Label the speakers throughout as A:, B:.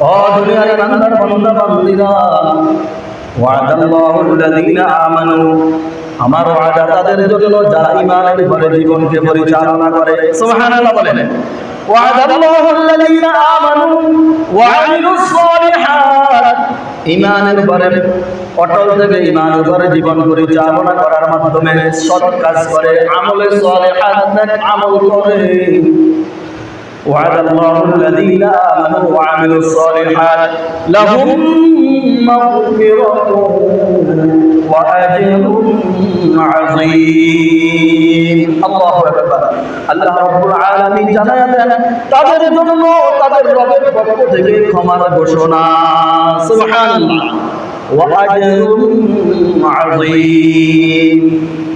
A: ও দুনিয়ার ইমানদার বান্দা বান্দীরা, ওয়াদাল্লাহুল লাযীনা আমানু, আমার ওয়াদা তাদের জন্য যারা ঈমানের উপরে জীবনকে পরিচালনা করে। সুবহানাল্লাহ বলেন। ওয়াদাল্লাহুল লাযীনা আমানু ওয়া আমিলুস সালিহাত, ঈমানের উপরে অটল থেকে ঈমানের উপরে জীবন পরিচালনা করার মাধ্যমে সৎ কাজ করে, আমলে সালিহাত আমল করে। وعد الله الذين آمنوا وعملوا الصالحات لهم مغفرة وأجر عظيم الله أكبر الله رب العالمين জানায়া দেন তাদের জন্য তাদের রবের পক্ষ থেকে ক্ষমার ঘোষণা। সুবহানাল্লাহ। وأجر عظيم,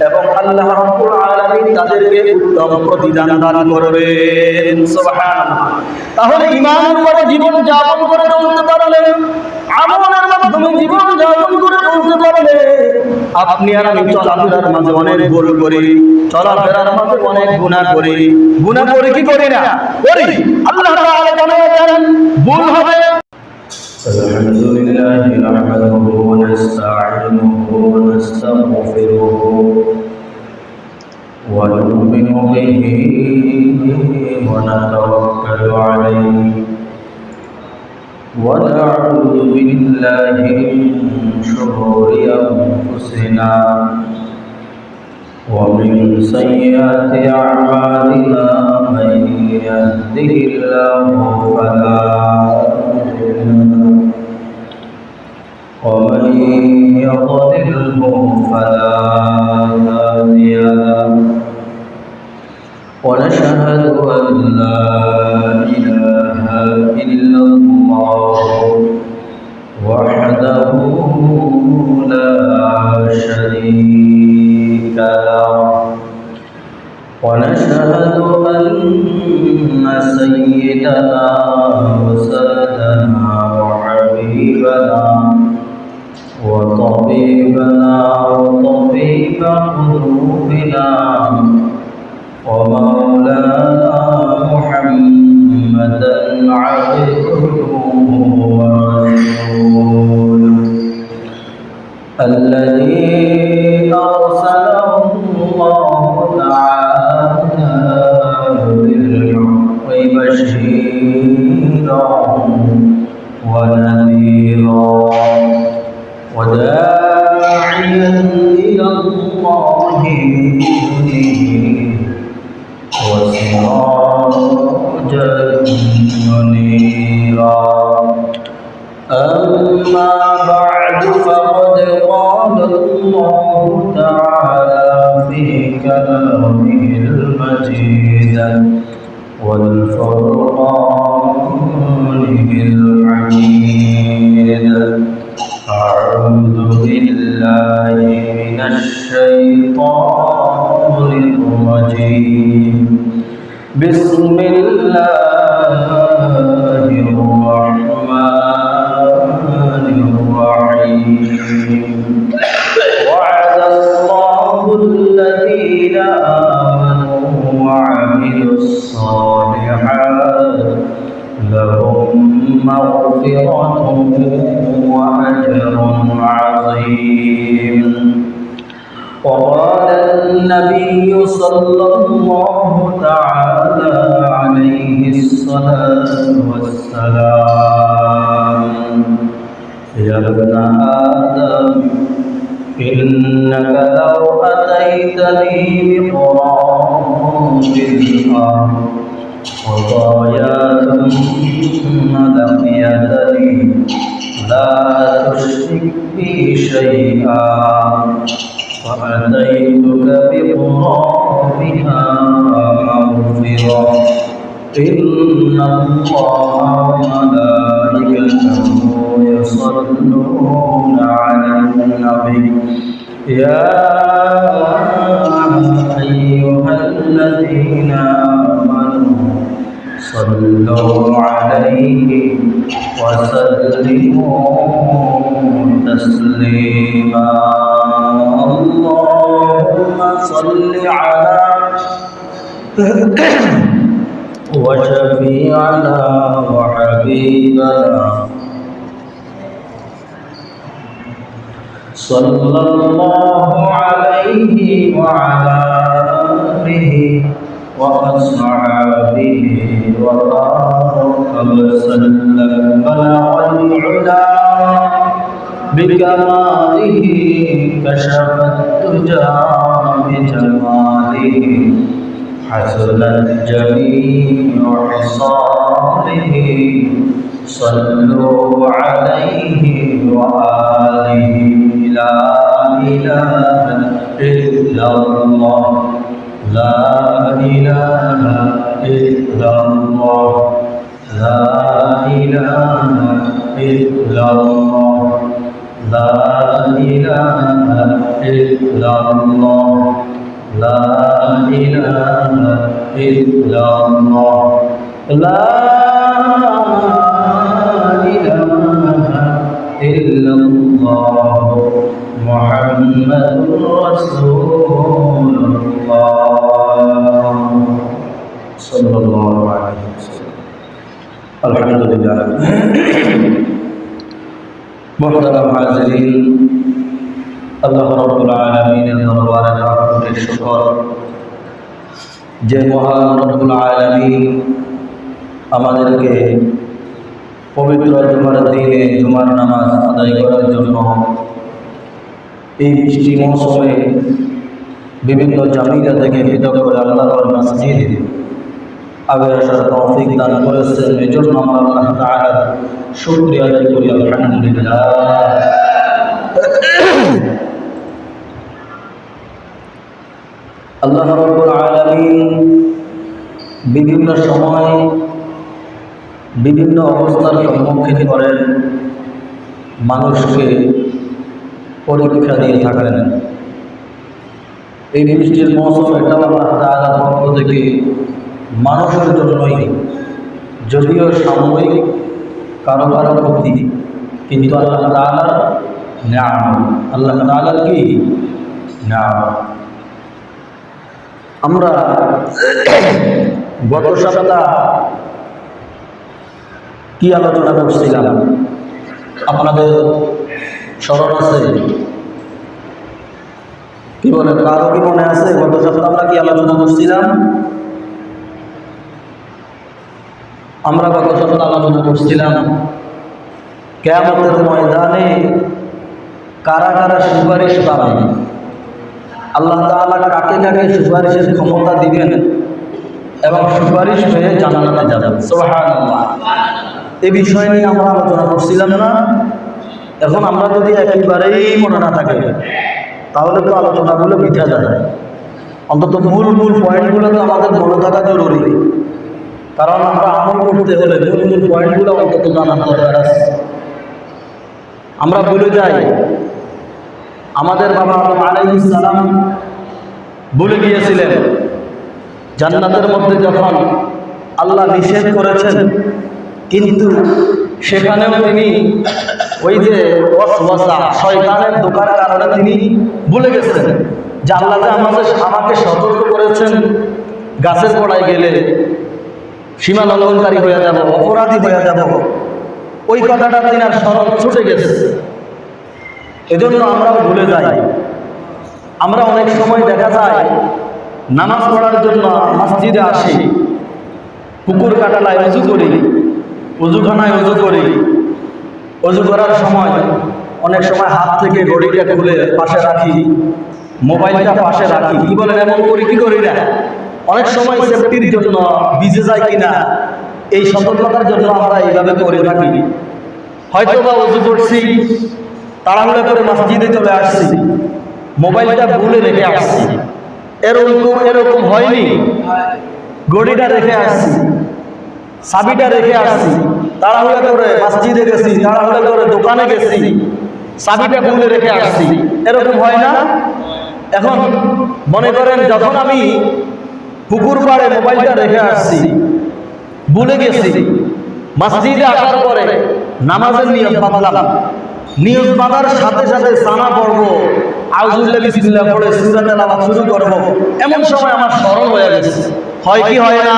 A: এবং আল্লাহ রাব্বুল আলামিন তাদেরকে উত্তম প্রতিদান দান করবেন। সুবহানাল্লাহ। তাহলে ঈমানের উপরে জীবন যাপন করে চলতে পারলে, আমলের মাধ্যমে জীবন যাপন করে চলতে পারলে, আপনি আর আমি চলাফেরার মাঝে অনেক ভুল করি, চলাফেরার মাঝে অনেক গুনাহ করি। গুনাহ করি কি করি না? করি। আল্লাহ তাআলা জানেন ভুল হবে।
B: الحمد لله نحمده ونستعينه ونستغفره ونؤمن به ونتوكل عليه ونعوذ بالله من شرور أنفسنا ومن سيئات أعمالنا من يهده الله فلا مضل له ومن يضلله فلا هادي له ونشهد أن لا إله إلا الله وحده لا شريك له ونشهد أن سيدنا وسندنا وحبيبنا وطبيبنا وطبيب قلوبنا ومولانا محمدا عبده ورسوله الذي أرسله الله تعالى بالحق بشيرا ونذيرا وداعيا إلى الله بإذنه وسراجا منيرا. أما بعد فقد قال الله تعالى في كلامه المجيد والفرقانه الحميد. أعوذ بالله من الشيطان الرجيم. بسم الله الرحمن الرحيم. وعد الله الذين آمنوا وعملوا الصالحات لهم مغفرة وأجر عظيم. وقال النبي صلى الله تعالى عليه الصلاة والسلام: يا ابن آدم إنك لو أتيتني بقراب الأرض خطايا ثم لقيتني لا تشرك بي شيئا فأتيتك بقرابها مغفرة إن الله وملائكته يصلون على النبي يا أيها الذين آمنوا صلوا عليه وسلموا تسليما. اللهم صل على وشفيعنا وحبيبنا صلى الله عليه وعلى آله وأصحابه وبارك وسلم بلغ العلا بكماله كشف الدجى بجماله حسنت جميع خصاله صلوا عليه وآله لا إله إلا الله لا إله إلا الله لا إله إلا الله لا إله إلا الله لا إله إلا الله لا إله إلا الله محمد رسول الله صلى الله عليه وسلم الحمد لله محترم حاضرین আল্লাহ রাব্বুল আলামিনের দরবারে লাখো শুকর যে মহান রব্বুল আলামিন আমাদেরকে পবিত্র জুমার দিনে জুমার নামাজ আদায় করার জন্য এই বৃষ্টি মৌসুমে বিভিন্ন জামিয়া থেকে পৃথক করে আল্লাহর মসজিদ আগে আসার তৌফিক দান করেছেন এজন্য আমরা আল্লাহ তাআলার শুকরিয়া আদায় করি আলহামদুলিল্লাহ। আল্লাহ রাব্বুল আলামিন বিভিন্ন সময় বিভিন্ন অবস্থার সম্মুখীন করেন, মানুষকে পরীক্ষা দিয়ে থাকেন। এই বৃষ্টির মৌসুম এটা আল্লাহ তাআলার পক্ষ থেকে মানুষের জন্যই, যদিও সাময়িক কারো কারো ক্ষতি, কিন্তু আল্লাহ তাআলার নিয়ামত, আল্লাহ তাআলার কি নিয়ামত। আমরা গত সপ্তাহ কি আলোচনা করছিলাম আপনাদের স্মরণ আছে? কি বলে, কারো কি মনে আছে গত সপ্তাহ আমরা কি আলোচনা করছিলাম? আমরা গত সপ্তাহ আলোচনা করছিলাম কিয়ামতের ময়দানে কারা কারা সুপারিশ পাবে, আল্লাহ তাআলা কাকে কাকে সুপারিশের ক্ষমতা দিবেন এবং সুপারিশ হয়ে জান্নাতে যাবেন। সুবহানাল্লাহ। এই বিষয় নিয়ে আমরা আলোচনা করছিলাম না? এখন আমরা যদি একেবারেই মনে না থাকে তাহলে তো আলোচনাগুলো বৃথা যায়। অন্তত মূল মূল পয়েন্টগুলো তো আমাদের মনে থাকা জরুরি, কারণ আমরা আমল করতে হলে মূল মূল পয়েন্টগুলো অন্তত জানার দরকার আছে। আমরা ভুলে যাই, আমাদের বাবা আদম আলাইহিস সালাম বলে গিয়েছিলেন জান্নাতের মধ্যে যখন আল্লাহ নিষেধ করেছেন, কিন্তু সেখানেও তিনি ওই যে ওয়াসওয়াসা শয়তানের ধোঁকার কারণে তিনি ভুলে গেছেন যে আল্লাহ যে আমাকে সতর্ক করেছেন গাছের গোড়ায় গেলে সীমা লঙ্ঘনকারী হয়ে যাব, অপরাধী হয়ে যাব, ওই কথাটা তিনার স্মরণ ছুটে গেছে। এজন্য আমরাও ভুলে যাই। আমরা অনেক সময় দেখা যায় নামাজ পড়ার জন্য মসজিদে আসি, পুকুর কাটালায় উজু করি, উজুখানায় উজু করি, উজু করার সময় অনেক সময় হাত থেকে ঘড়িটা খুলে পাশে রাখি, মোবাইলটা পাশে রাখি। কি বলেন, এমন করি কি করি না? অনেক সময় সেফটির জন্য ভিজে যায় কিনা এই সতর্কতার জন্য আমরা এইভাবে করে থাকি। হয়তো বা উজু করছি, তাড়াহুড়া করে মসজিদে চলে আসছি, মোবাইলটা ভুলে রেখে আসছি। এরকম হয়নি? ঘড়িটা রেখে আসছি, চাবিটা রেখে আসছি, তাড়াহুড়া করে মসজিদে গেছি, তাড়াহুড়া করে দোকানে গেছি, চাবিটা ভুলে রেখে আসছি, এরকম হয় না? এখন মনে করেন যখন আমি পুকুর পাড়ে মোবাইলটা রেখে আসছি, ভুলে গেছি, মসজিদে আসার পরে নামাজের নিয়ত বাঁধলাম, নিয়ত বাঁধার সাথে সাথে সানা পড়বো, আউযুবিল্লাহি বিসমিল্লাহ পড়ে সূরা তেলাওয়াত শুরু করব, এমন সময় আমার স্মরণ হয়ে গেছে। হয় কি হয় না?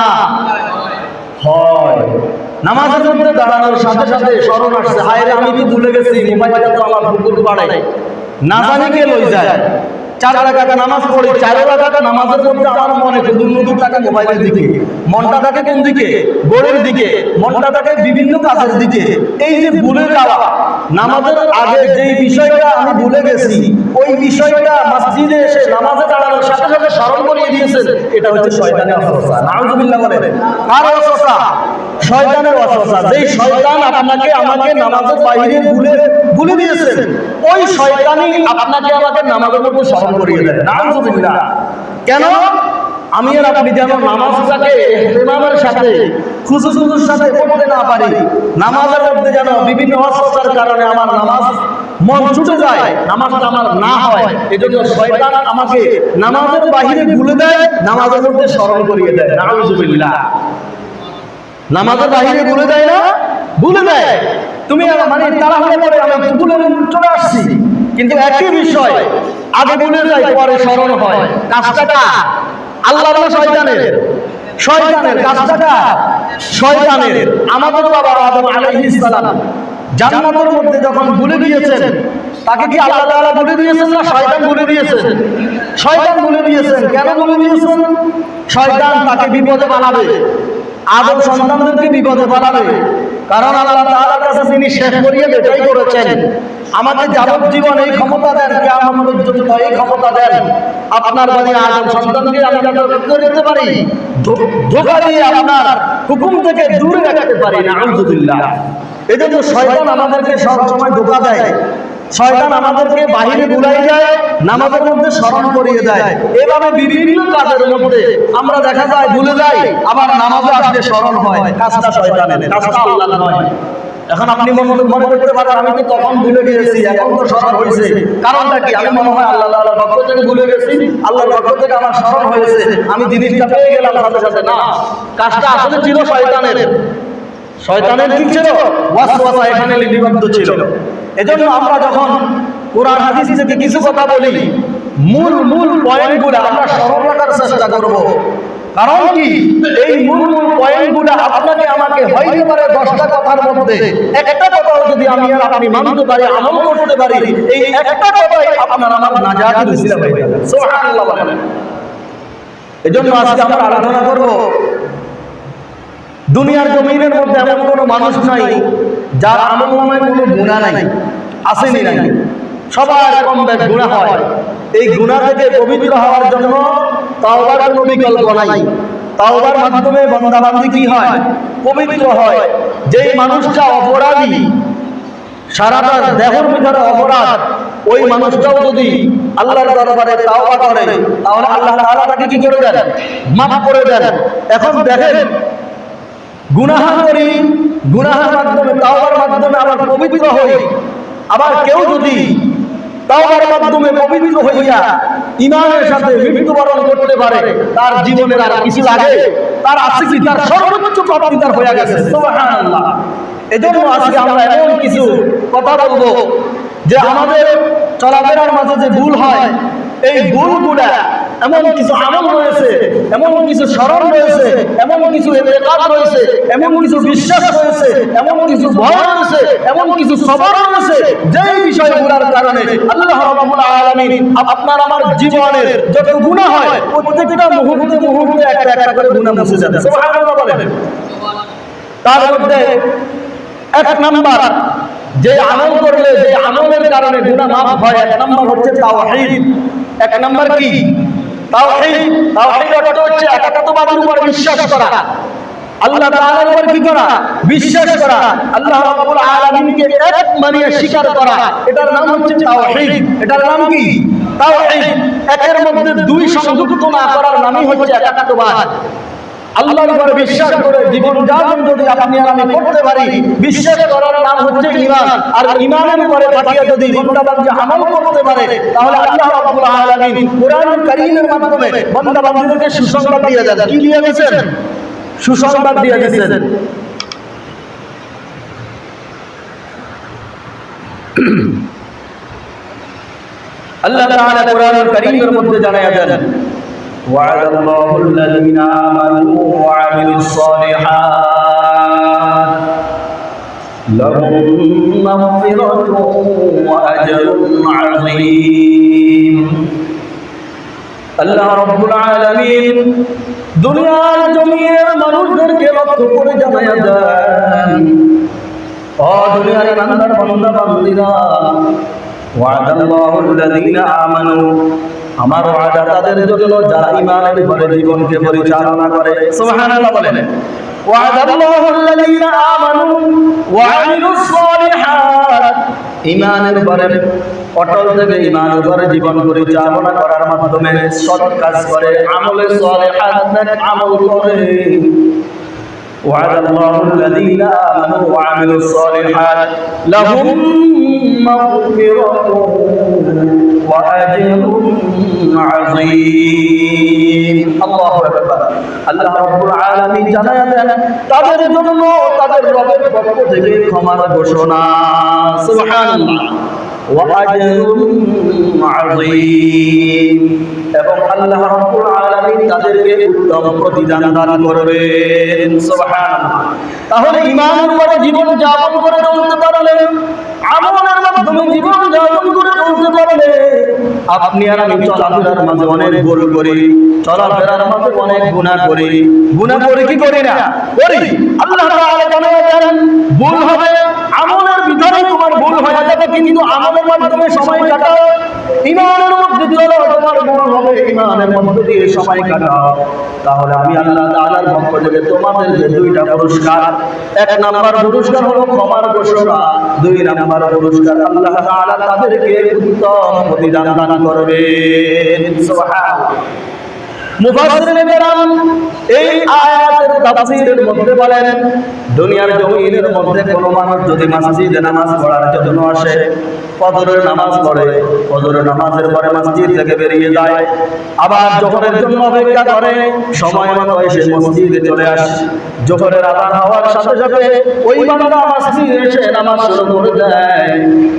A: হয়। নামাজের মধ্যে দাঁড়ানোর সাথে সাথে স্মরণ আসছে, হায় রে আমি তো ভুলে গেছি, মোবাইলটা তো আমার বুকুর পাড়ায়, না জানি কে লই যায়। 4 রাকাত নামাজ পড়ি, 4 রাকাত নামাজের মধ্যে আমার মনে নতুন থাকে মোবাইলের দিকে, মনটা থাকে কোন দিকে? গোড়ের দিকে, মনটা থাকে বিভিন্ন কাজের দিকে। এই যে ভুলে যাওয়া, নামাজের আগে যেই বিষয়টা আমি ভুলে গেছি, ওই বিষয়টা মসজিদে এসে নামাজে দাঁড়ানোর সাথে সাথে স্মরণ করিয়ে দিয়েছেন, এটা হচ্ছে শয়তানের ওয়াসওয়াসা। নাউযুবিল্লাহ বলেন। কার ওয়াসওয়াসা? শয়তানের ওয়াসওয়াসা। যেই শয়তান আপনাকে আমাকে নামাজের বাইরে ভুলে দিয়েছেন, ওই শয়তানই আপনাকে আমাকে নামাজের মধ্যে স্মরণ করিয়ে দেয়। নাউযুবিল্লাহ। কেন? আমি আর আপনি যেন নামাজটাকে ইহতিমামের সাথে খুশুর সাথে পড়তে না পারি, নামাজের মধ্যে যেন বিভিন্ন ওয়াসওয়াসার কারণে আমার নামাজ মন ছুটে যায়, নামাজটা আমার না হয়, এজন্য শয়তান আমাকে নামাজের বাইরে ভুলে দেয়, নামাজের মধ্যে স্মরণ করিয়ে দেয়। নাউযুবিল্লাহ। নামাজের বাইরে ভুলে দেয় না? ভুলে দেয়। তুমি মানে তাড়াহুড়ো করে আমি ভুলে চলে আসছি, কিন্তু একই বিষয় আগে ভুলে যায়, পরে স্মরণ হয়। কাজটা আল্লাহর না শয়তানের? শয়তানের। কাজটা শয়তানের। আমাদের বাবা আদম আলাইহিস সালাম জান্নাতের মধ্যে যখন ভুলে দিয়েছেন, তাকে কি আল্লাহ তাআলা ভুলে দিয়েছেন না শয়তান ভুলে দিয়েছেন? শয়তান ভুলে দিয়েছেন। কেন ভুলে দিয়েছেন? শয়তান তাকে বিপদে বানাবে, আদম সন্তানদেরকে বিপদে বানাবে। কারণ আল্লাহ তাআলার কাছে তিনি শেষ করিয়ে এটাই করেছেন, আমাকে যাবজ্জীবন এই ক্ষমতা দেন, কিয়ামত পর্যন্ত এই ক্ষমতা দেন, আপনার বনি আদম সন্তানকে আমি যাতে করতে পারি, ধোঁকা দিয়ে আপনার হুকুম থেকে দূরে রাখতে পারি। নাউযুবিল্লাহ। এজন্য শয়তান আমাদেরকে সব সময় ধোঁকা দেয়, শয়তান আমাদেরকে বাহিরে ভুলাই দেয়, নামাজের মধ্যে স্মরণ করিয়ে দেয়। এভাবে বিভিন্ন কাজের মধ্যে আমরা দেখা যায় ভুলে যাই, আবার নামাজে আসলে স্মরণ হয়। কাজটা শয়তানের, কাজটা আল্লাহর নয়। এখন আপনি মনে করতে পারেন আমি তো তখন ভুলে গিয়েছি, এখন তো স্মরণ হয়েছে, কারণটা কি? আমি মনে হয় আল্লাহ তাআলার পক্ষ থেকে ভুলে গেছি, আল্লাহর পক্ষ থেকে আমার স্মরণ হয়েছে, আমি জিনিসটা পেয়ে গেলাম সাথে সাথে। না, কাজটা আসলে ছিল শয়তানের। শয়তানের কি ছিল? ওয়াসওয়াসা এখানে লিপিবদ্ধ ছিল। এজন্য আমরা যখন কোরআন হাদিস থেকে কিছু কথা বলি, মূল পয়েন্টগুলো আমরা স্মরণ রাখার চেষ্টা করব। কারণ কি? এই মূল পয়েন্টগুলো আপনাকে আমাকে হইতে পারে 10টা কথার মধ্যে একটা কথাও যদি আমি আর আপনি মানতে পারি, আমল করতে পারি, এই একটা কথাই আপনার আমার নাজাতের উসিলা হয়ে যাবে। সুবহানাল্লাহ বলেন। এজন্য আজকে আমরা আলোচনা করব, দুনিয়ার জমিনের মধ্যে এমন কোনো মানুষ নাই যার আমলনামায় কোনো গুনাহ নাই। আসেনি নাই? সবার কম বেশ গুনাহ হয়। এই গুনাহ থেকে পবিত্র হওয়ার জন্য তাওবার কোনো বিকল্প নাই। তাওবার মাধ্যমে বান্দাবান্দি কি হয়? পবিত্র হয়। যেই মানুষটা অপরাধী, সারাটা দেহের ভিতরে অপরাধ, ওই মানুষটাও যদি আল্লাহর দরবারে তাওবা করে, তাহলে আল্লাহ তাআলা তাকে কি করে দেন? মাফ করে দেন। এখন দেখেন, গুনাহ করি, গুনাহের মাধ্যমে তাওবার মাধ্যমে আবার পবিত্র হই। আবার কেউ যদি তাওবার মাধ্যমে পবিত্র হইয়া ঈমানের সাথে মৃত্যুবরণ করতে পারে, তার জীবনের আর কিছু লাগে? তার আছে কি? তার সর্বোচ্চ প্রাপ্তি তার হয়ে গেছে। সুবহানাল্লাহ। এজন্য আজকে আমরা এমন কিছু কথা বলবো যে আমাদের চলাফেরার মাঝে যে ভুল হয়, এই ভুলগুলা এমন কিছু আমল রয়েছে, এমন কিছু স্মরণ রয়েছে, এমন কিছু ইতিকাদ রয়েছে, এমন কিছু বিশ্বাস রয়েছে, এমন কিছু ভয় রয়েছে, এমন কিছু সবর রয়েছে, যেই বিষয়গুলোর কারণে আল্লাহ রাব্বুল আলামিন আপনার আমার জীবনের যত গুনাহ হয়, প্রত্যেকটা মুহূর্তে একটা করে গুনাহ মুছে যাবে। সুবহানাল্লাহ বলেন। তার মধ্যে এক নাম্বার, যে আমল করলে, যে আমলের কারণে গুনাহ মাফ হয়, এক নাম্বার হচ্ছে তাওহীদ। এক নাম্বার কি? তাওহীদ। তাওহীদ অর্থ হচ্ছে একাত্মবাদের উপর বিশ্বাস করা, আল্লাহ তাআলার উপর কি করা? বিশ্বাস করা, আল্লাহ রাব্বুল আলামিনকে এক মানিয়ে স্বীকার করা, এটার নাম হচ্ছে তাওহীদ। এটার নাম কি? তাওহীদ। একের মধ্যে দুই সংযুক্ত না করার নামই হচ্ছে একাত্মবাদ। আল্লাহর উপর বিশ্বাস করে জীবন যাপন যদি আপনি আর আমি করতে পারি, বিশ্বাস করার নাম হচ্ছে ঈমান। আর ঈমানের উপরে পাঠিয়ে যদি বান্দাবান্দি আমল করতে পারে, তাহলে আল্লাহ রাব্বুল আলামিন কোরআনুল কারীমের মাধ্যমে বান্দাবান্দিদেরকে সুসংবাদ দিয়ে দেন। কি দিয়ে দিয়েছেন? সুসংবাদ দিয়ে দিয়েছেন। আল্লাহ তাআলা কোরআনুল কারীমের মধ্যে জানায়া দেন, وعد الله الذين آمنوا وعملوا الصالحات لهم مغفرة وأجر عظيم আল্লাহ রাব্বুল আলামিন দুনিয়ার জমিনের মানুষদেরকে লক্ষ্য করে জানায়া দেন, ও দুনিয়ার ইমানদার বান্দা বান্দীরা, ওয়াদাল্লাহুল লাযীনা আমানু, আমার ওয়াদা তাদের জন্য যারা ঈমানের ঘরে জীবনকে পরিচালনা করে। সুবহানাল্লাহ বলেন। ওয়াদাল্লাহুল লাযীনা আমানু ওয়া আমিলুস সালিহাত, ঈমানের ঘরে অটল থেকে ঈমানের ঘরে জীবন পরিচালনা করার মাধ্যমে সৎ কাজ করে, আমলে সালিহাত নেক আমল করে। وعد الله الذين آمنوا وعملوا الصالحات لهم مغفرة وأجر عظيم الله أكبر আল্লাহ রাব্বুল আলামিন জানায়া দেন তাদের জন্য তাদের রবের পক্ষ থেকে ক্ষমার ঘোষণা। সুবহানাল্লাহ। وأجر عظيم, এবং আল্লাহ রাব্বুল আলামিন তাদেরকে উত্তম প্রতিদান দান করবেন। সুবহানাল্লাহ। তাহলে ঈমানের উপরে জীবন যাপন করে চলতে পারলে, আমলের মাধ্যমে জীবন যাপন করে চলতে পারলে, আপনি আর আমি চলাফেরার মাঝে অনেক ভুল করি, চলাফেরার মাঝে অনেক গুনাহ করি। গুনাহ করে কি করি না? করি। আল্লাহ তাআলা জানায়া দেন ভুল হবে, আমলের ভিতরে তোমার ভুল হয়ে যাবে, কিন্তু আমলের মাধ্যমে সময় কাটাও। ঈমানের মধ্যে চলো, তোমার ভুল হবে, ঈমানের মধ্যে দিয়ে সময় কাটাও। তাহলে আমি আল্লাহ তাআলার পক্ষ থেকে তোমাদেরকে দুইটা পুরস্কার, এক নাম্বার পুরস্কার হলো ক্ষমার ঘোষণা, দুই নাম্বার পুরস্কার আল্লাহ তাআলা তাদেরকে উত্তম প্রতিদান দান করবেন। সুবহানাল্লাহ। মুফাসসিরিনে কেরাম এই আয়াতের তাফসীরের মধ্যে বলেন, দুনিয়ার জমিনের মধ্যে কোনো মানুষ যদি মসজিদে নামাজ পড়ার জন্য আসে, ফজরের নামাজ পড়ে, ফজরের নামাজের পরে মসজিদ থেকে বেরিয়ে যায়, আবার জোহরের জন্য অপেক্ষা করে, সময় মতো এসে মসজিদে চলে আসে, জোহরের আযান হওয়ার সাথে সাথে ওই বান্দা মসজিদে এসে নামাজ শুরু করে দেয়।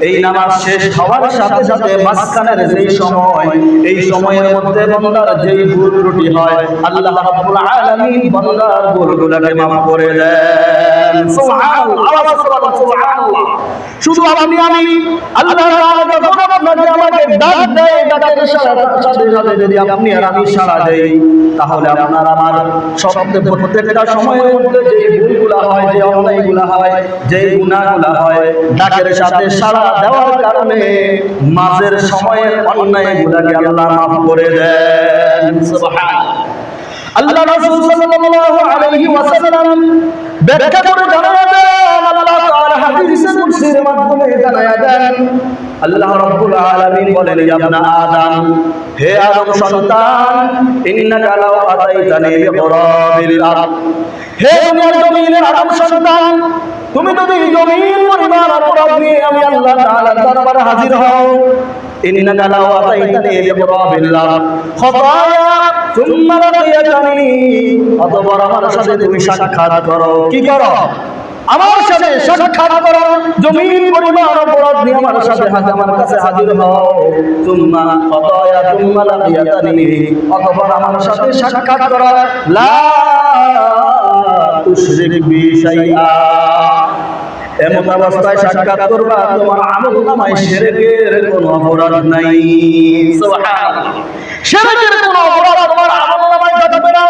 A: এই নামাজ শেষ হওয়ার সাথে সাথে মাঝখানের যেই সময়, এই সময়ের মধ্যে বান্দার যেই ভুল ত্রুটি হয়, আল্লাহ রাব্বুল আলামিন বান্দার ভুলগুলোকে মাফ করে দেন। সুবহানাল্লাহ। আওয়াজ করে সুবহানাল্লাহ। শুধু আপনি আমি আল্লাহ তাআলা যখন আপনাকে আমাকে ডাক দেয়, ডাকের সাথে সাথে যদি আপনি আর আমি সাড়া দেই, তাহলে আপনার আমার সবচেয়ে প্রত্যেকটা সময়ের মধ্যে যে ভুলগুলো হয়, যে অন্যায়গুলো হয়, যে গুনাহগুলো হয়, ডাকের সাথে সাড়া দেওয়ার কারণে মাঝের সময়ের অন্যায়গুলোকে আল্লাহ মাফ করে দেন। সুবহানাল্লাহ। আল্লাহ রাসূল সাল্লাল্লাহু আলাইহি ওয়াসাল্লাম ব্যাখ্যা করে জানায়া দেন, আল্লাহ তাআলা হাদিসে কুদসির মাধ্যমে জানায়া দেন, আল্লাহ রাব্বুল আলামিন বলেন, ইয়া ইবনা আদম, হে আদম সন্তান, ইন্নাকা লাউ আতাইতানি বিকরাবিল আরদ, হে দুনিয়ার জমিনের আদম সন্তান, তুমি যদি জমিন পরিমাণ অপরাধ নিয়ে আমি আল্লাহ তাআলার দরবারে হাজির হও, ইন্নাকা লাউ আতাইতানি বিকরাবিল আরদ খাতায়া সুম্মা লাকিয়াতানি, অতঃপর আমার সাথে তুমি সাক্ষাৎ করো। কি করো? আমার সাথে সাক্ষাৎ করো, জমিন পরিমাণ অপরাধ নিয়ে আমার সাথে আমার কাছে হাজির হও। সুম্মা খাতায়া সুম্মা লাকিয়াতানি, অতঃপর আমার সাথে সাক্ষাৎ করো। লা তুশরিক বি শাইআ, এমন অবস্থায় সাক্ষাৎ করবা তোমার আমলনামায় শিরকের কোনো অপরাধ নাই। সুবহানাল্লাহ। শিরকের কোনো অপরাধ তোমার আমলনামায় থাকবে না।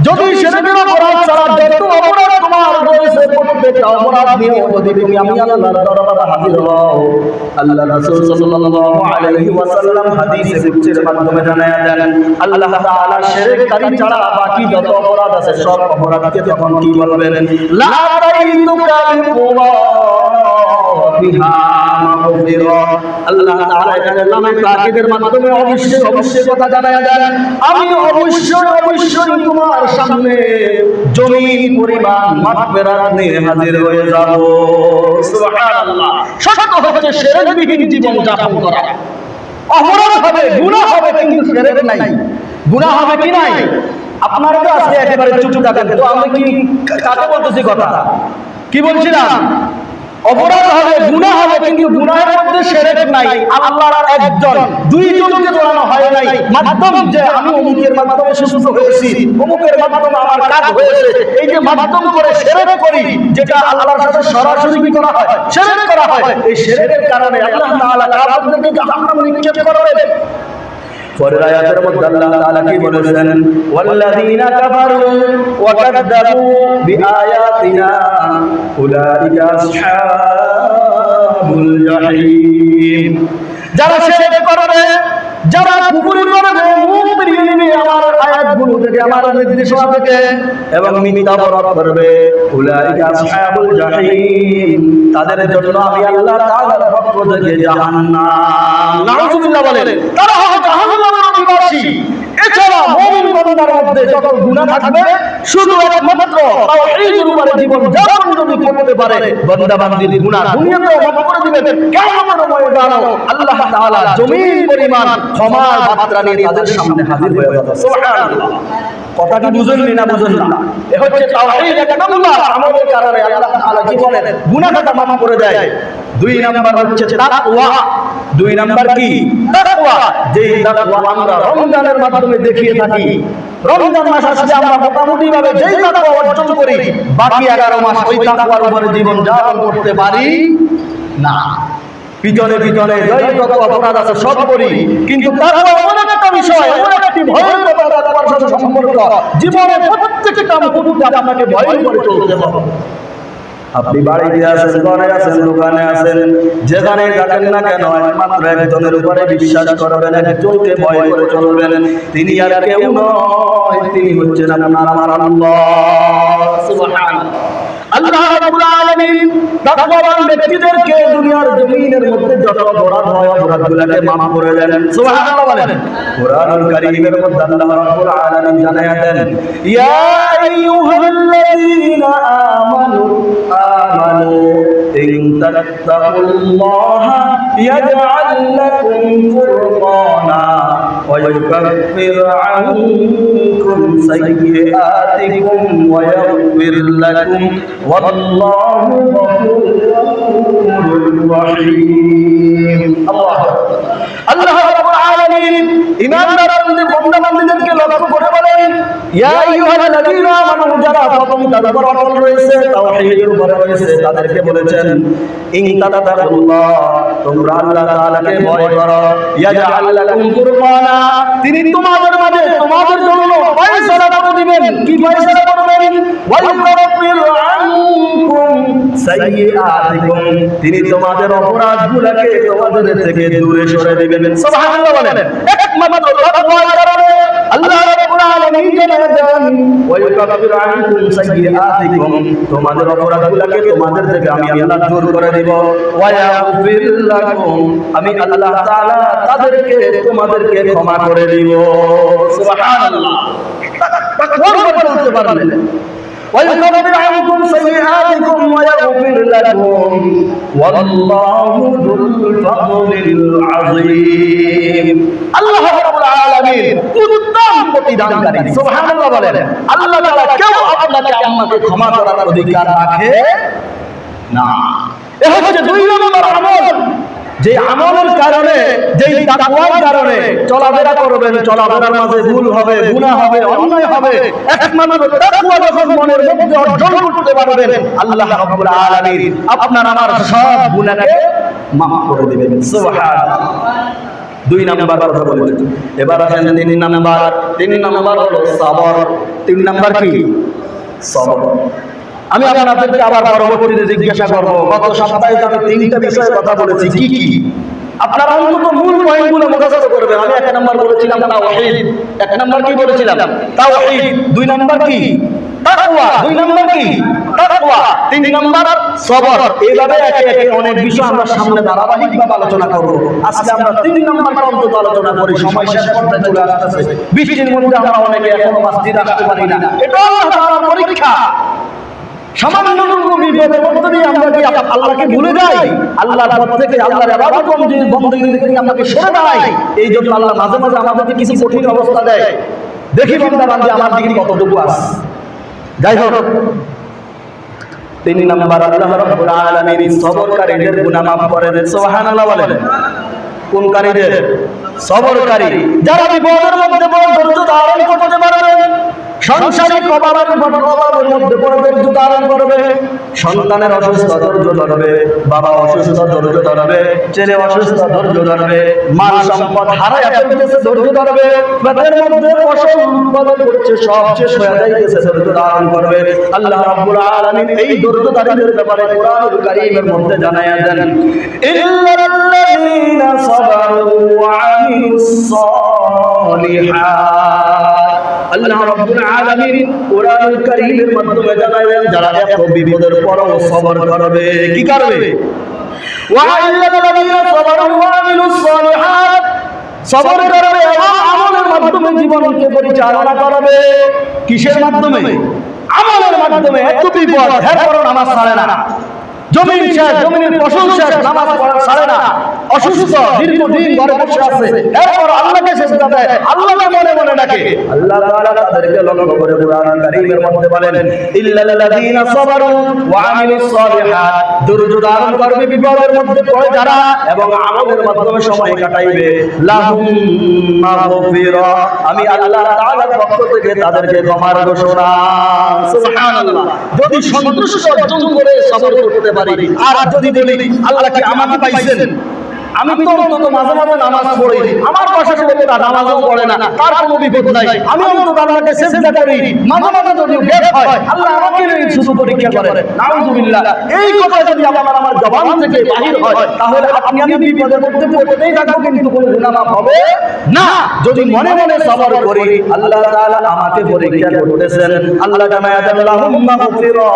A: যদি শিরকের অপরাধ ছাড়া যত অপরাধ তোমার রয়েছে, প্রত্যেকটা অপরাধ নিয়ে যদি তুমি আমি আল্লাহর দরবারে হাজির হও, আল্লাহ রাসূল সাল্লাল্লাহু আলাইহি ওয়াসাল্লাম হাদিসে কুদসির মাধ্যমে জানায়া দেন, আল্লাহ তাআলা শিরককারী ছাড়া বাকি যত অপরাধ আছে সব অপরাধকে তখন কি বলবেন? লা রাইতুকা বিহা মাগফিরা। আল্লাহ তাআলা এখানে নামে তাকিদের মাধ্যমে অবশ্যই কথা জানায়া দেন, আমি অবশ্যই তোমার সামনে জমিন পরিমাণ মাগফিরাত নিয়ে হাজির হয়ে যাব। সুবহানাল্লাহ। শর্ত হচ্ছে শিরকবিহীন জীবন যাপন করা। অপরাধ হবে, গুনাহ হবে, কিন্তু শিরক নাই। গুনাহ হবে কি নাই? আপনারা তো আজকে একেবারে চুপ থাকেন, তো আমি কি কাকে বলতেছি কথা? কি বলছিলাম? অপরাধ হবে, গুনাহ হবে, কিন্তু গুনাহের মধ্যে শিরক নাই। আল্লাহর একজন দুইজনকে জড়ানো হয় নাই। মাধ্যম যে আমি অমুকের মাধ্যমে সুস্থ হয়েছি, অমুকের মাধ্যমে আমার কাজ হয়েছে, এই যে মাধ্যম করে শিরক করি, যেটা আল্লাহর সাথে সরাসরি কি করা হয়, শিরক করা হয়, এই শিরকের কারণে আল্লাহ তাআলা কাফেরদেরকে জাহান্নামে নিক্ষেপ করবেন। পরের আয়াতের মধ্যে আল্লাহ তাআলা কি বলেছেন, ওয়াল্লাযীনা কাফারু ওয়া কাযযাবু বিআয়াতিনা উলাইকা আসহাবুল জাহিম। যারা শিরক করবে, যারা কুফর করবে, মুখ ফিরিয়ে নেবে আমার আয়াতগুলো থেকে, আমার নির্দেশনা থেকে, এবং মিথ্যা অপরাধ করবে, উলাইকা আসহাবুল জাহিম, তাদের জন্য আমি আল্লাহ তাআলার পক্ষ থেকে জাহান্নাম, নাউযুবিল্লাহ বলেন, তারা হবে জাহান্নামের অধিবাসী। এছাড়া মুমিন বান্দার মধ্যে যত গুনাহ থাকবে, শুধু একমাত্র তাওহীদের উপরে জীবন যাপন যদি করতে পারে, বান্দা বান্দির গুনাহ দুনিয়াতেও মাফ করে দিবেন, কিয়ামতের ময়দানে আল্লাহ তাআলা জমিন পরিমাণ ক্ষমার পাত্র নিয়ে তাদের সামনে হাজির হয়ে যাবে। সুবহানাল্লাহ। কথা কি বুঝেননি না বুঝেন না? এ হচ্ছে তাওহীদ এক নাম্বার আমলের কারণে আল্লাহ তাআলা কি বলেন, গুনাহটা মাফ করে দেয়। দুই নাম্বার হচ্ছে তাকওয়া। দুই নাম্বার কি? তাকওয়া। যেই তাকওয়া আমরা রমজানের মাধ্যমে দেখিয়ে থাকি। রমজান মাস আসলে আমরা মোটামুটি ভাবে যেই তাকওয়া অর্জন করি, বাকি 11 মাস ওই তাকওয়ার উপরে জীবন যাপন করতে পারি না। পিছনে পিছনে যত অপরাধ আছে সব করি, কিন্তু তাকওয়া এমন একটা বিষয়, এমন একটি ভয়ের ব্যাপার, তাকওয়ার সাথে সম্পর্ক, জীবনের প্রত্যেকটা মুহূর্তে আপনাকে ভয়ের করে চলতে হবে। আপনি বাড়িতে আছেন, ঘরে আছেন, দোকানে আছেন, যেখানে থাকেন না কেন, একমাত্র একজনের উপরে বিশ্বাস করবেন, একজনকে ভয় করে চলবেন। তিনি আর কেউ নয়, তিনি হচ্ছেন আপনার আমার আল্লাহ। সুবহানাল্লাহ। আল্লাহ রাব্বুল আলামিন তাকওয়াবান ব্যক্তিদেরকে দুনিয়ার জমিনের মধ্যে যত অপরাধ হয়, অপরাধগুলোকে মাফ করে দেন। সুবহানাল্লাহ বলেন। কুরআনুল কারীমের মধ্যে আল্লাহ রাব্বুল আলামিন জানায়া দেন, ইয়া আইয়ুহাল্লাযীনা আমানু ইন তাত্তাকুল্লাহা ইয়াজআল লাকুম ফুরকানা ওয়া ইউকাফির আনকুম সাইয়্যাতিকুম ওয়া ইয়াগফির লাকুম ওয়াল্লাহু গফুরুর রহিম। আল্লাহ রাব্বুল আলামিন ঈমানদার বান্দা-বান্দীদেরকে লক্ষ্য করে বলেন, ইয়া আইয়ুহাল্লাযীনা আমানু, যারা প্রথম তাদের উপর অটল রয়েছে, তাওহীদের উপরে রয়েছে, তাদেরকে বলেছেন, ইন তাতাকুল্লাহ, তোমরা আল্লাহ তাআলাকে ভয় করো, ইয়াজআল লাকুম ফুরকানা, তিনি তোমাদের মাঝে তোমাদের জন্য ফয়সালা করে দিবেন। কি ফয়সালা করবেন? ওয়া ইউকাফির আনকুম সাইয়্যাতিকুম, তিনি তোমাদের অপরাধগুলোকে তোমাদের থেকে দূরে সরে দিবেন। সুবহানাল্লাহ বলেন। একমাত্র তাকওয়ার কারণে আল্লাহ রাব্বুল আলামিন জানান দেন, ওয়া ইউকাফির আনকুম সাইয়্যাতিকুম, তোমাদের অপরাধগুলোকে তোমাদের থেকে আমি আল্লাহ দূর করে দেব। ওয়া ইয়াগফির লাকুম, আমি আল্লাহ তাআলা তাদেরকে তোমাদেরকে ক্ষমা করে দেব। সুবহানাল্লাহ। তাকওয়ার কথা বলতে পারলেন। ويكفر عنكم سيئاتكم ويغفر لكم والله ذو الفضل العظيم। আল্লাহ রাব্বুল আলামিন উত্তম প্রতিদানকারী। সুবহানাল্লাহ বলেন। আল্লাহ তাআলা কেউ আপনাকে আমাকে ক্ষমা করার অধিকার রাখে না। এ হচ্ছে দুই নম্বর আমল, যে আমলের কারণে, যেই তাকওয়ার কারণে চলাফেরা করবেন, চলাফেরার মাঝে ভুল হবে, গুনাহ হবে, অন্যায় হবে, একমাত্র তাকওয়া যখন মনের মধ্যে অর্জন করতে পারবেন, আল্লাহ রাব্বুল আলামিন আপনার আমার সব গুনাহকে মাফ করে দিবেন। সুবহানাল্লাহ। দুই নাম্বার কথা বলেছেন। এবার আসেন তিন নাম্বার। তিন নাম্বার হলো সবর। তিন নাম্বার কি? সবর। আমি আপনাদেরকে আবার পরবর্তীতে জিজ্ঞাসা করবো, গত সপ্তাহে আমি তিনটা বিষয়ে কথা বলেছি, কি কি? আপনারা অন্তত মূল পয়েন্টগুলো মুখস্থ করবেন। আমি এক নাম্বার বলেছিলাম তাওহীদ। এক নাম্বার কি বলেছিলাম? তাওহীদ। দুই নাম্বার কি? তাকওয়া। দুই নাম্বার কি? তাকওয়া। তিন নাম্বার সবর। এইভাবে একে একে অনেক বিষয় আমরা সামনে ধারাবাহিকভাবে আলোচনা করব। আজকে আমরা তিন নাম্বারটা অন্তত আলোচনা করি, সময় শেষ করতে চলে আসতেছে। বৃষ্টির মধ্যে আমরা অনেকে এখনো মসজিদে আসতে পারি না, এটা আল্লাহ তাআলার পরীক্ষা। সামান্য বিপদের মধ্যে দিয়ে আমরা কি আল্লাহকে ভুলে যাই? আল্লাহর পথ থেকে, আল্লাহর ইবাদত বন্দেগী থেকে আমাকে সরে দাঁড়াই। এই জন্য আল্লাহ মাঝে মাঝে আমাদেরকে কিছু কঠিন অবস্থা দেয়। দেখি বান্দা বান্দী আমার দিকে কতটুকু আছে। যাই হোক, তিন নাম্বার আল্লাহ রাব্বুল আলামিন সবরকারীদের গুনাহ মাফ করে দেন। সুবহানাল্লাহ বলেন। কোন কারীদের? সবরকারী, যারা বিপদের মধ্যে বড় ধৈর্য ধারণ করতে পারবে, সংসারিক অভাবের মধ্যে বড় ধৈর্য ধারণ করবে, সন্তানের অসুস্থ ধৈর্য ধরবে, বাবা অসুস্থ ধৈর্য ধরবে, ছেলে অসুস্থ ধৈর্য ধরবে, মাল সম্পদ হারায় ফেলতেছে ধৈর্য ধরবে, তাদের মধ্যে ফসল উৎপাদন করছে সব শেষ হয়ে যাইতেছে ধৈর্য ধারণ করবে। আল্লাহ রাব্বুল আলামিন এই ধৈর্যধারীদের ব্যাপারে কোরআনুল কারীমের মধ্যে জানায়া দেন, ইল্লাল্লাযীনা সাবারু ওয়া আমিলুস সালিহাত। আল্লাহ রাব্বুল আলামিন কোরআনুল কারীমের মাধ্যমে জানালেন, যারা এত বিপদের পরও সবর করবে। কি করবে? ওয়াইল্লাযীনা সাবারু ওয়া আমিলুস সালিহাত, সবর করবে এবং আমলের মাধ্যমে জীবনকে পরিচালনা করবে। কিসের মাধ্যমে? আমলের মাধ্যমে। এত বিপদ, এরপর নামাজ ছাড়ে না, জমিন শেষ, জমিনের ফসল শেষ, নামাজ পড়া ছাড়ে না, অসুস্থ দীর্ঘদিন ঘরে বসে আছে, এরপর আল্লাহকে সেজদা দেয়, আল্লাহকে মনে মনে ডাকে। আল্লাহ তাআলা তাদেরকে লক্ষ্য করে কোরআন কারীমের মধ্যে বলেন, ইল্লাল্লাযীনা সাবারু ওয়া আমিলুস সালিহাত, ধৈর্য ধারণ করবে বিপদের মধ্যে পড়ে যারা এবং আমলের মাধ্যমে সময় কাটাইবে, লাহুম মাগফিরা, আমি আল্লাহ তাআলার পক্ষ থেকে তাদেরকে ক্ষমার ঘোষণা। সুবহানাল্লাহ। যদি সন্তুষ্ট অর্জন করে সবর করতে পারি, আর যদি বলি আল্লাহ কি আমাকে পাইছেন, আমি তো অন্তত মাঝে মাঝে নামাজ পড়ি, আমার পাশে লোকেরা নামাজও পড়ে না, তার কোনো বিপদ নাই, আমি অন্তত আল্লাহকে সিজদা করি, মাঝে মাঝে যদি বের হয় আল্লাহ আমাকে শুধু পরীক্ষা করেন, নাউযুবিল্লাহ, এই কথা যদি আমার জবান থেকে বাহির হয়, তাহলে আপনি আমি বিপদের মধ্যে পড়তেই থাকবো, কিন্তু কোনো গুনাহ মাফ হবে না। যদি মনে মনে সবর করি, আল্লাহ তাআলা আমাকে পরীক্ষা করতেছেন, আল্লাহ জানায়া দেন, লাহুম মাগফিরা,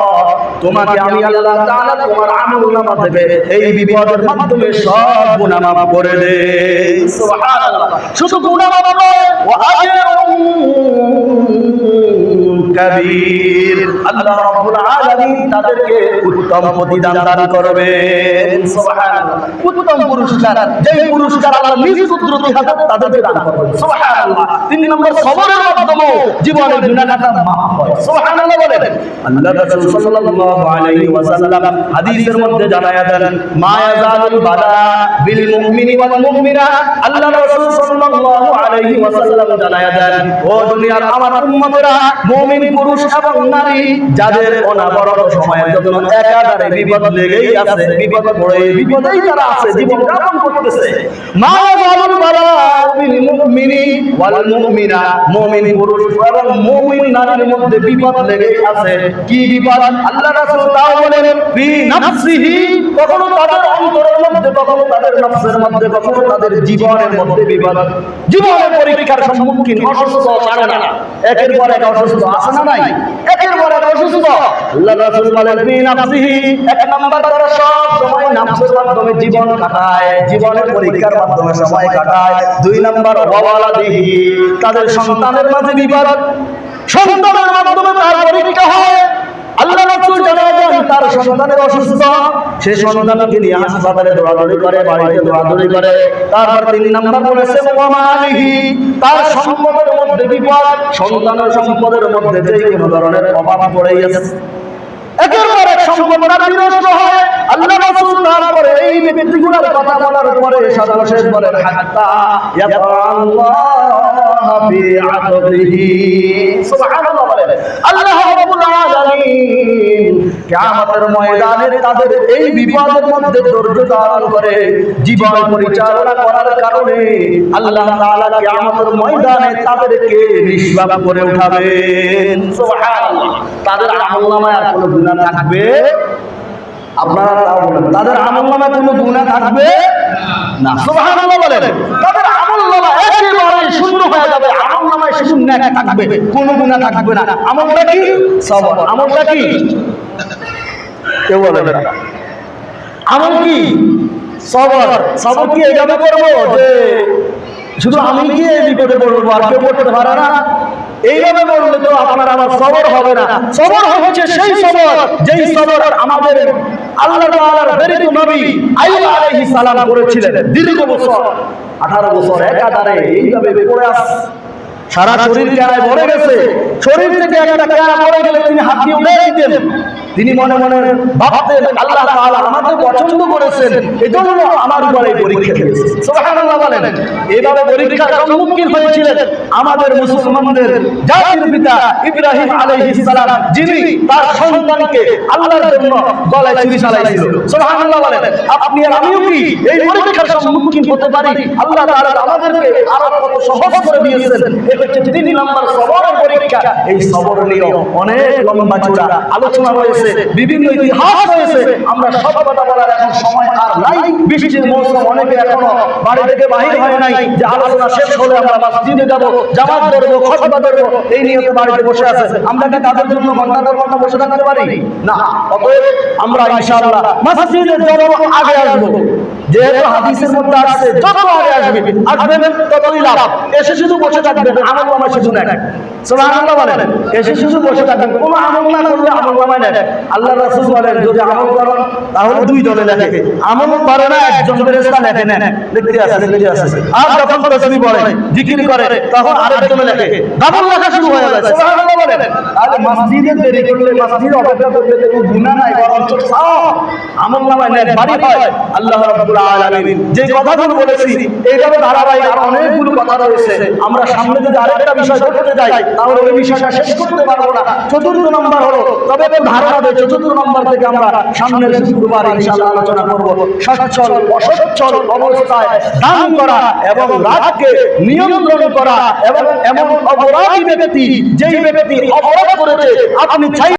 A: তোমাকে আমি আল্লাহ তাআলা তোমার আমলনামা থেকে এই বিপদের মাধ্যমে সব গুনাহ মাফ করে দেন। সুবহানাল্লাহ। শুধু গুনাহ মাফ নয়, ওয়া আজরুন কাবীর, আল্লাহ রাব্বুল আলামিন তাদেরকে উত্তম প্রতিদান দান করবেন। সুবহানাল্লাহ। উত্তম পুরস্কার, যেই পুরস্কার আল্লাহ নিজ কুদরতি হাতে তাদেরকে দান করবেন। সুবহানাল্লাহ। তিন নম্বর, সবরের মাধ্যমে জীবনের গুনাহটা মাফ হয়। সুবহানাল্লাহ বলেন। আল্লাহ রাসূল সাল্লাল্লাহু আলাইহি ওয়াসাল্লাম হাদিসের মধ্যে জানায়া দেন, মা ইয়াজালুল বালা বিল মুমিনি ওয়াল মুমিনা, আল্লাহ রাসূল সাল্লাল্লাহু আলাইহি ওয়াসাল্লাম জানায়া দেন, ও দুনিয়ার আমার উম্মতরা, মুমিন পুরুষ এবং নারী যাদের অনাবরত সময়ের জন্য একাধারে বিপদ লেগেই আছে, বিপদ পড়ে বিপদেই তারা আছে, জীবন যাপন করতেছে, মা ইয়াজালুল বালা বিল মুমিনি ওয়াল মুমিনা, মুমিন পুরুষ এবং মুমিন নারীর মধ্যে বিপদ লেগেই আছে। কি বিপদ? আল্লাহ রাসূল তাও বলেন, ফি নাফসিহি, কখনো তাদের অন্তরের মধ্যে, কখনো তাদের নফসের মধ্যে, কখনো তাদের জীবনের মধ্যে বিপদ। জীবনের পরীক্ষার সম্মুখীন, অসুস্থ পারে না, একের পর এক অসুস্থ, আছে না নাই? একের পর এক অসুস্থ। আল্লাহ রাসূল বলেন, ফি নাফসিহি, এক নাম্বার, তারা সব সময় নফসের মাধ্যমে জীবন কাটায়, জীবনের পরীক্ষার মাধ্যমে সময় কাটায়। দুই নাম্বার, ওয়ালাদিহি, তাদের সন্তানের মাঝে বিপদ, সন্তানের মাধ্যমে তার পরীক্ষা হয়। আল্লাহ রাসূল জানালেন, তার সন্তানের অসুস্থ, সে সন্তানকে নিয়ে হাসপাতালে দৌড়াদৌড়ি করে, বাড়িতে দৌড়াদৌড়ি করে। তারপর তিন নাম্বার বলেছে, ওয়া মালিহি, তার সম্পদের মধ্যে বিপদ, সন্তানের সম্পদের মধ্যে যে কোনো ধরনের অভাব পড়ে গেছে, একের পর এক সম্পদটা বিনষ্ট হয়। আল্লাহ রাসূল তারপরে এই ব্যক্তিগুলোর কথা বলার পরে সর্বশেষ বলেন, হাত্তা ইয়াতাআল্লাহ ফি আদলিহি। সুবহানাল্লাহ বলেন। আল্লাহ রাব্বুল আলামিন কিয়ামতের ময়দানে তাদের এই বিপদের মধ্যে ধৈর্য ধারণ করে জীবন পরিচালনা করার কারণে আল্লাহ তাআলা কিয়ামতের ময়দানে তাদেরকে নিষ্পাপ করে উঠাবেন। সুবহানাল্লাহ। তাদের আমলনামায় আর কোনো গুনাহ থাকবে? আপনারা তাও বলেন, তাদের আমলনামায় কোনো গুনাহ থাকবে না। সুবহানাল্লাহ বলেন। তাদের আমলনামা একেবারে শূন্য হয়ে যাবে, আমলনামায় শুধু নেক থাকবে, কোনো গুনাহ থাকবে না। আমলটা কি? সবর। আমলটা কি? কেউ বলে না। আমল কি? সবর। সবর কি এইভাবে করবো যে শুধু আমি কি এই বিপদে পড়বো আর কেউ পড়তে পারে না? এইভাবে বললে তো আপনার আমার সবর হবে না। সবর হচ্ছে সেই সবর যেই সবর আমাদের আল্লাহ তাআলার প্রেরিত নবী আইয়ুব আলাইহিস সালাম করেছিলেন। দীর্ঘ বছর, 18 বছর একাধারে এইভাবে পড়ে আসছে, সারা শরীর কেড়ায় ভরে গেছে, শরীর থেকে একটা কেড়া পড়ে গেলে তিনি হাত দিয়ে উঠে দিতেন, তিনি মনে মনে ভাবতেন আল্লাহ তাআলা আমাকে পছন্দ করেছেন, এজন্য আমার উপরে পরীক্ষা দিয়েছেন। সুবহানাল্লাহ বলেন। এইভাবে পরীক্ষার সম্মুখীন হয়েছিলেন আমাদের মুসলমানদের জাতির পিতা ইব্রাহিম আলাইহিস সালাম, যিনি তার সন্তানকে আল্লাহর জন্য গলায় ছুরি চালাইছিল। সুবহানাল্লাহ বলেন। আপনি আর আমিও কি এই পরীক্ষার সম্মুখীন হতে পারি? আল্লাহ তাআলা আমাদেরকে আরো কত সহজ করে দিয়েছেন। এই হচ্ছে 3 নম্বর সবরের পরীক্ষা। এই সবর নিয়ে অনেক লম্বা চূড়া আলোচনা রয়েছে, বিভিন্ন ইতিহাস রয়েছে। আমরা সব কথা বলার এখন সময় আর নাই। বৃষ্টির মৌসুম, অনেকে এখনো বাড়ি থেকে বাহির হয় নাই যে আলোচনা শেষ হলে আমরা মসজিদে যাব, জামাত করবো, খুতবা করবো, এই নিয়তে বাড়িতে বসে আছে। আমরা কি তাদের জন্য ঘন্টার ঘন্টা বসে থাকতে পারি? না। অতএব আমরা ইনশাআল্লাহ মসজিদে যত আগে আসবো, যেহেতু হাদিসের মধ্যে আছে যত আগে আসবেন ততই লাভ। এসে শুধু বসে থাকবেন, আমল নামা শুধু নেন। সুবহানাল্লাহ বলেন। এসে শুধু বসে থাকবেন, কোনো আমল না করলে আমল নামায় নেন। আল্লাহ রাসূল বলেন যদি আমল করেন তাহলে 2 দলে লেখে, আমল করে না একজন ফেরেশতা লেখে নেন, লিখতে আছে। আর যখন তাসবিহ পড়ে, জিকির করে, তখন আরেকজন লেখে, ডাবল লেখা শুরু হয়ে যায়। সুবহানাল্লাহ বলেন। আর মসজিদে দেরি করলে, মসজিদে অপেক্ষা করলে কোনো গুনাহ নাই, বরঞ্চ সওয়াব আমল নামায় নেন, বাড়ি হয়। আল্লাহ রাব্বুল আলামিন যে কথাগুলো বলেছি এইভাবে ধারাবাহিক আর অনেকগুলো কথা রয়েছে। আমরা সামনে যদি আরেকটা বিষয় করতে যাই তাহলে ওই বিষয়টা শেষ করতে পারবো না। 4 নম্বর হলো, তবে একটু ধারণা দেয় 4 নম্বর থেকে আমরা সামনের শুক্রবার ইনশাআল্লাহ আলোচনা করব সচ্ছল অসচ্ছল অবস্থায় দান করা এবং রাগকে নিয়ন্ত্রণ করা এবং এমন অপরাধী ব্যক্তি যেই ব্যক্তি অপরাধ করেছে আপনি চাই